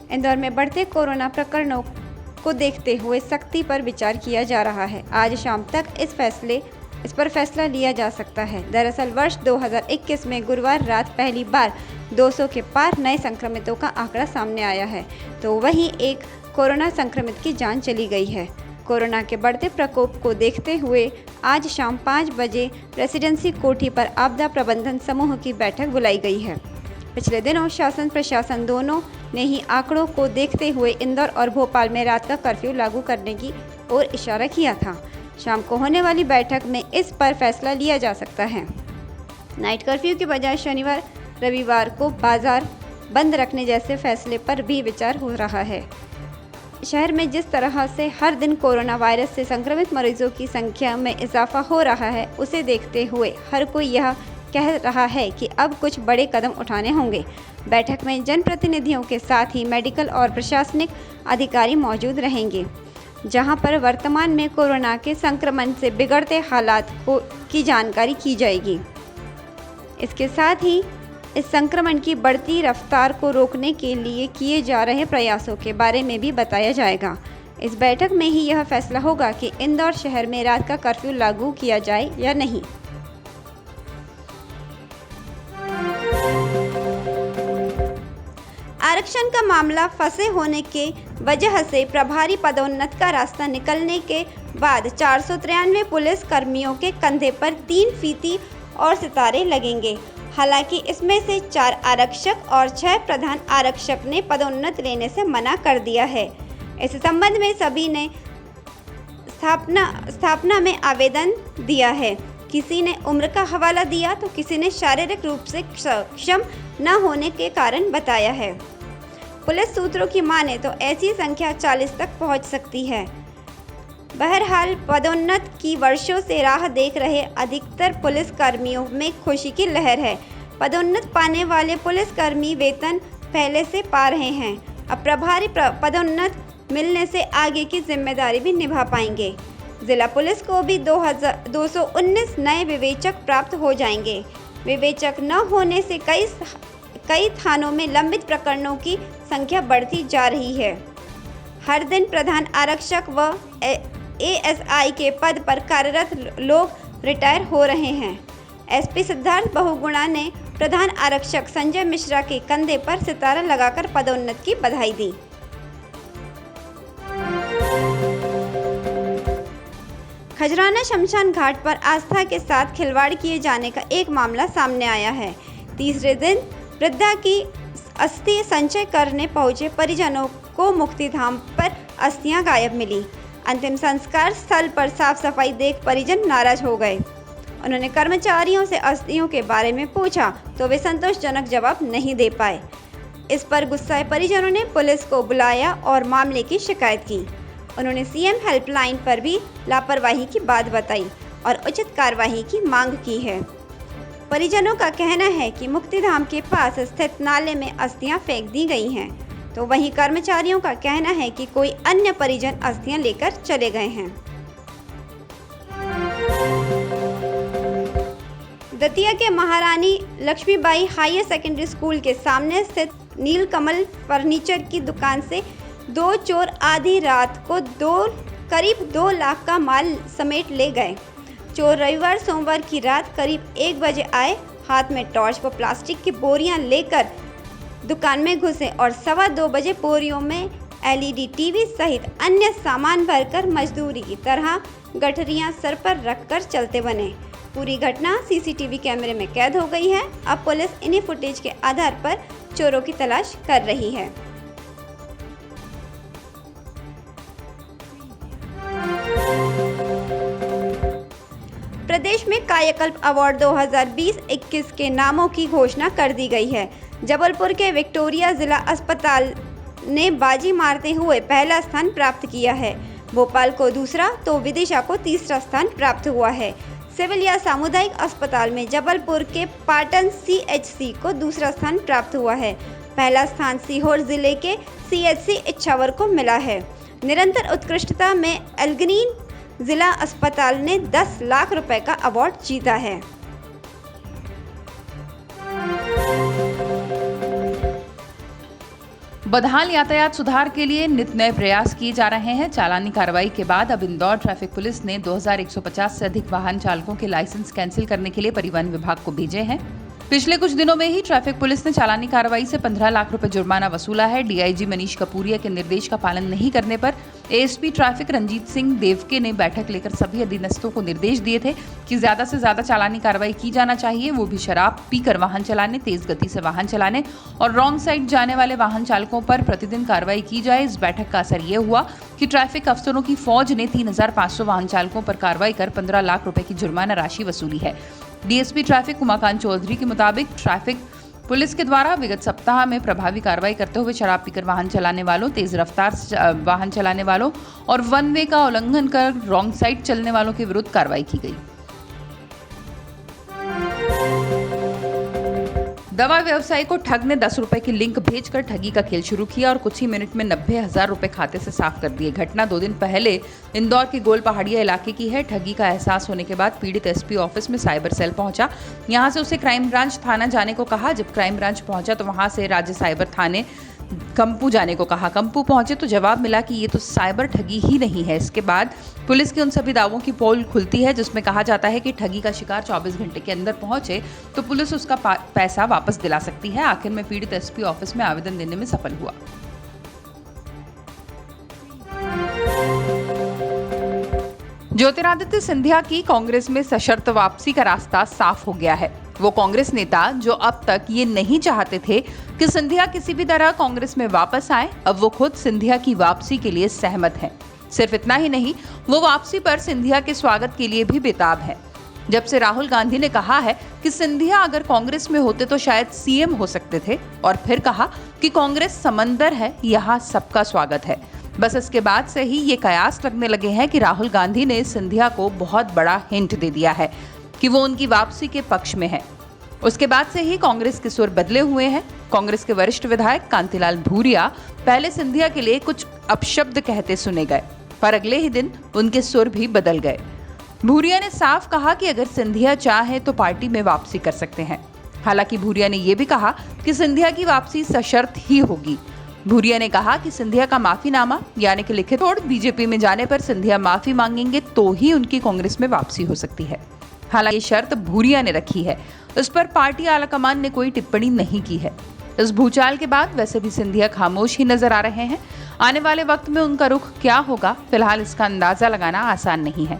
इंदौर में बढ़ते कोरोना प्रकरणों को देखते हुए सख्ती पर विचार किया जा रहा है। आज शाम तक इस पर फैसला लिया जा सकता है। दरअसल वर्ष 2021 में गुरुवार रात पहली बार 200 के पार नए संक्रमितों का आंकड़ा सामने आया है, तो वहीं एक कोरोना संक्रमित की जान चली गई है। कोरोना के बढ़ते प्रकोप को देखते हुए आज शाम 5 बजे रेसिडेंसी कोठी पर आपदा प्रबंधन समूह की बैठक बुलाई गई है। पिछले दिनों शासन प्रशासन दोनों ने ही आंकड़ों को देखते हुए इंदौर और भोपाल में रात का कर्फ्यू लागू करने की ओर इशारा किया था। शाम को होने वाली बैठक में इस पर फैसला लिया जा सकता है। नाइट कर्फ्यू के बजाय शनिवार रविवार को बाजार बंद रखने जैसे फैसले पर भी विचार हो रहा है। शहर में जिस तरह से हर दिन कोरोना वायरस से संक्रमित मरीजों की संख्या में इजाफा हो रहा है, उसे देखते हुए हर कोई यह कह रहा है कि अब कुछ बड़े कदम उठाने होंगे। बैठक में जनप्रतिनिधियों के साथ ही मेडिकल और प्रशासनिक अधिकारी मौजूद रहेंगे, जहां पर वर्तमान में कोरोना के संक्रमण से बिगड़ते हालात की जानकारी की जाएगी। इसके साथ ही इस संक्रमण की बढ़ती रफ्तार को रोकने के लिए किए जा रहे प्रयासों के बारे में भी बताया जाएगा। इस बैठक में ही यह फैसला होगा कि इंदौर शहर में रात का कर्फ्यू लागू किया जाए या नहीं। आरक्षण का मामला फंसे होने के वजह से प्रभारी पदोन्नत का रास्ता निकलने के बाद 493 पुलिस कर्मियों के कंधे पर 3 फीती और सितारे लगेंगे। हालांकि इसमें से 4 आरक्षक और 6 प्रधान आरक्षक ने पदोन्नत लेने से मना कर दिया है। इस संबंध में सभी ने स्थापना में आवेदन दिया है। किसी ने उम्र का हवाला दिया तो किसी ने शारीरिक रूप से सक्षम न होने के कारण बताया है। पुलिस सूत्रों की माने तो ऐसी संख्या 40 तक पहुंच सकती है। बहरहाल पदोन्नत की वर्षों से राह देख रहे अधिकतर पुलिस कर्मियों में खुशी की लहर है। पदोन्नत पाने वाले पुलिसकर्मी वेतन पहले से पा रहे हैं। अब प्रभारी पदोन्नत मिलने से आगे की जिम्मेदारी भी निभा पाएंगे। जिला पुलिस को भी 219 नए विवेचक प्राप्त हो जाएंगे। विवेचक न होने से कई थानों में लंबित प्रकरणों की संख्या बढ़ती जा रही है। हर दिन प्रधान आरक्षक व एएसआई के पद पर कार्यरत लोग रिटायर हो रहे हैं। एसपी सिद्धार्थ बहुगुणा ने प्रधान आरक्षक संजय मिश्रा के कंधे पर सितारा लगाकर पदोन्नत की बधाई दी। खजराना शमशान घाट पर आस्था के साथ खिलवाड़ किए जाने का एक मामला सामने आया है। तीसरे दिन वृद्धा की अस्थि संचय करने पहुंचे परिजनों को मुक्तिधाम पर अस्थियां गायब मिली। अंतिम संस्कार स्थल पर साफ सफाई देख परिजन नाराज हो गए। उन्होंने कर्मचारियों से अस्थियों के बारे में पूछा तो वे संतोषजनक जवाब नहीं दे पाए। इस पर गुस्साए परिजनों ने पुलिस को बुलाया और मामले की शिकायत की। उन्होंने सीएम हेल्पलाइन पर भी लापरवाही की बात बताई और उचित कार्रवाई की मांग की है। परिजनों का कहना है कि मुक्तिधाम के पास स्थित नाले में अस्थियां फेंक दी गई हैं, तो वहीं कर्मचारियों का कहना है कि कोई अन्य परिजन अस्थियां लेकर चले गए हैं। दतिया के महारानी लक्ष्मीबाई हायर सेकेंडरी स्कूल के सामने स्थित नीलकमल फर्नीचर की दुकान से 2 चोर आधी रात को करीब 2 लाख का माल समेट ले गए। चोर रविवार सोमवार की रात करीब 1 बजे आए। हाथ में टॉर्च व प्लास्टिक की बोरियां लेकर दुकान में घुसे और 2:15 बजे बोरियों में एलईडी टीवी सहित अन्य सामान भरकर मजदूरी की तरह गठरियां सर पर रखकर चलते बने। पूरी घटना सीसीटीवी कैमरे में कैद हो गई है। अब पुलिस इन्हीं फुटेज के आधार पर चोरों की तलाश कर रही है। प्रदेश में कायाकल्प अवार्ड 2020-21 के नामों की घोषणा कर दी गई है। जबलपुर के विक्टोरिया जिला अस्पताल ने बाजी मारते हुए पहला स्थान प्राप्त किया है। भोपाल को दूसरा तो विदिशा को तीसरा स्थान प्राप्त हुआ है। सिविल या सामुदायिक अस्पताल में जबलपुर के पाटन सीएचसी को दूसरा स्थान प्राप्त हुआ है। पहला स्थान सीहोर जिले के सीएचसी इच्छावर को मिला है। निरंतर उत्कृष्टता में एल्गिन जिला अस्पताल ने 10 लाख रुपए का अवार्ड जीता है। बदहाल यातायात सुधार के लिए नित नए प्रयास किए जा रहे हैं। चालानी कार्रवाई के बाद अब इंदौर ट्रैफिक पुलिस ने 2150 से अधिक वाहन चालकों के लाइसेंस कैंसिल करने के लिए परिवहन विभाग को भेजे हैं। पिछले कुछ दिनों में ही ट्रैफिक पुलिस ने चालानी कार्रवाई से 15 लाख रुपए जुर्माना वसूला है। डीआईजी मनीष कपूरिया के निर्देश का पालन नहीं करने पर एएसपी ट्रैफिक रंजीत सिंह देवके ने बैठक लेकर सभी अधीनस्थों को निर्देश दिए थे कि ज्यादा से ज्यादा चालानी कार्रवाई की जाना चाहिए, वो भी शराब पीकर वाहन चलाने, तेज गति से वाहन चलाने और रॉन्ग साइड जाने वाले वाहन चालकों पर प्रतिदिन कार्रवाई की जाए। इस बैठक का असर ये हुआ कि ट्रैफिक अफसरों की फौज ने 3500 वाहन चालकों पर कार्रवाई कर 15 लाख रुपए की जुर्माना राशि वसूली है। डीएसपी ट्रैफिक उमाकांत चौधरी के मुताबिक ट्रैफिक पुलिस के द्वारा विगत सप्ताह में प्रभावी कार्रवाई करते हुए शराब पीकर वाहन चलाने वालों, तेज रफ्तार वाहन चलाने वालों और वन वे का उल्लंघन कर रॉन्ग साइड चलने वालों के विरुद्ध कार्रवाई की गई। दवा व्यवसायी को ठग ने 10 रुपए की लिंक भेजकर ठगी का खेल शुरू किया और कुछ ही मिनट में 90,000 रुपए खाते से साफ कर दिए। घटना 2 दिन पहले इंदौर के गोल पहाड़िया इलाके की है। ठगी का एहसास होने के बाद पीड़ित एसपी ऑफिस में साइबर सेल पहुंचा। यहां से उसे क्राइम ब्रांच थाना जाने को कहा। जब क्राइम ब्रांच पहुंचा तो वहां से राज्य साइबर थाने कंपू जाने को कहा। कंपू पहुंचे तो जवाब मिला कि ये तो साइबर ठगी ही नहीं है। इसके बाद पुलिस की उन सभी दावों की पोल खुलती है जिसमें कहा जाता है कि ठगी का शिकार 24 घंटे के अंदर पहुंचे तो पुलिस उसका पैसा वापस दिला सकती है। आखिर में पीड़ित एसपी ऑफिस में आवेदन देने में सफल हुआ। ज्योतिरादित्य सिंधिया की कांग्रेस में सशर्त वापसी का रास्ता साफ हो गया है। वो कांग्रेस नेता जो अब तक ये नहीं चाहते थे कि सिंधिया किसी भी तरह कांग्रेस में वापस आए, अब वो खुद सिंधिया की वापसी के लिए सहमत हैं। सिर्फ इतना ही नहीं, वो वापसी पर सिंधिया के स्वागत के लिए भी बेताब है। जब से राहुल गांधी ने कहा है कि सिंधिया अगर कांग्रेस में होते तो शायद सीएम हो सकते थे और फिर कहा कि कांग्रेस समंदर है, यहाँ सबका स्वागत है। बस इसके बाद से ही ये कयास लगने लगे हैं कि राहुल गांधी ने सिंधिया को बहुत बड़ा हिंट दे दिया है कि वो उनकी वापसी के पक्ष में है। उसके बाद से ही कांग्रेस के सुर बदले हुए हैं। कांग्रेस के वरिष्ठ विधायक कांतिलाल भूरिया पहले सिंधिया के लिए कुछ अपशब्द कहते सुने गए, पर अगले ही दिन उनके सुर भी बदल गए। भूरिया ने साफ कहा कि अगर सिंधिया चाहे तो पार्टी में वापसी कर सकते हैं। हालांकि भूरिया ने यह भी कहा कि सिंधिया की वापसी सशर्त ही होगी। भूरिया ने कहा कि सिंधिया का माफीनामा यानी कि लिखित तौर बीजेपी में जाने पर सिंधिया माफी मांगेंगे तो ही उनकी कांग्रेस में वापसी हो सकती है। हालांकि ये शर्त भूरिया ने रखी है, उस पर पार्टी आलाकमान ने कोई टिप्पणी नहीं की है। इस भूचाल के बाद वैसे भी सिंधिया खामोश ही नजर आ रहे हैं। आने वाले वक्त में उनका रुख क्या होगा, फिलहाल इसका अंदाजा लगाना आसान नहीं है।